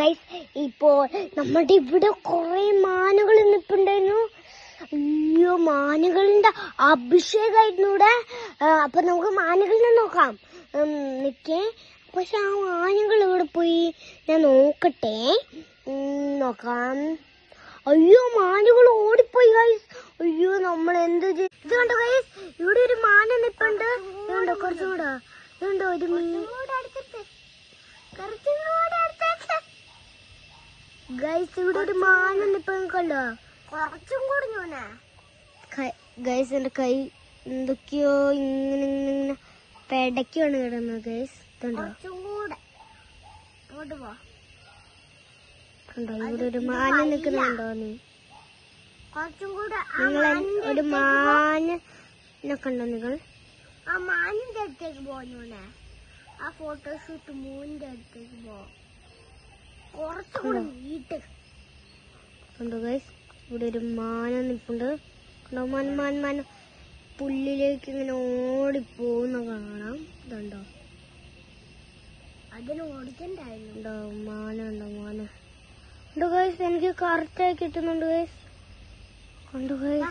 Guys, ഇപ്പോൾ നമ്മുടെ ഇവിടെ കുറെ മാനുകൾ നിൽപ്പുണ്ടായിരുന്നു. അയ്യോ, മാനുകളുടെ അഭിഷേകമായിരുന്നു ഇവിടെ. അപ്പൊ നമുക്ക് മാനുകളിനെ നോക്കാം. നിക്കേ, പക്ഷെ ആ മാനുകൾ ഇവിടെ പോയി ഞാൻ നോക്കട്ടെ. നോക്കാം. അയ്യോ, മാനുകൾ ഓടിപ്പോയി ഗൈസ്. അയ്യോ, നമ്മൾ എന്ത് ഇത് കണ്ടോ ഗൈസ്, ഇവിടെ ഒരു മാന നിപ്പുണ്ട്. ഇതുണ്ടോ, കുറച്ചും കൂടെ ഇതുണ്ടോ, ഒരു ഗൈസ്, ഇവിടെ ഒരു മാന നിപ്പ കണ്ടോ. കുറച്ചും കൂടി ഗൈസ്, എന്റെ കൈ എന്തൊക്കെയോ ഇങ്ങനെ ഇങ്ങനെ പെടക്കാണ് കിടന്നത് ഗൈസ്. ഇതുണ്ടോ, കണ്ടോ, ഇവിടെ ഒരു മാന നിക്കുന്നുണ്ടോ? നിങ്ങൾ ഒരു മാനിനെ കണ്ടോ നിങ്ങൾ? ആ മാനിന്റെ അടുത്തേക്ക് പോണേ, ആ ഫോട്ടോഷൂട്ട് മൂന്നിന്റെ അടുത്തേക്ക് കുറച്ചുകൂടെ വീട്ട് കണ്ടോ ഗൈസ്. ഇവിടെ ഒരു മാന നിൽപ്പുണ്ട്. കണ്ടോ, മാൻ പുല്ലിലേക്ക് ഇങ്ങനെ ഓടിപ്പോകുന്ന കാണാം. ഇതുണ്ടോ, അതിന് ഓടിക്കണ്ടായിരുന്നുണ്ടോ? മാന ഉണ്ടോ ഗൈസ്? എനിക്ക് കറക്റ്റായി കിട്ടുന്നുണ്ട് ഗൈസ്. കണ്ടോ ഗൈസ്,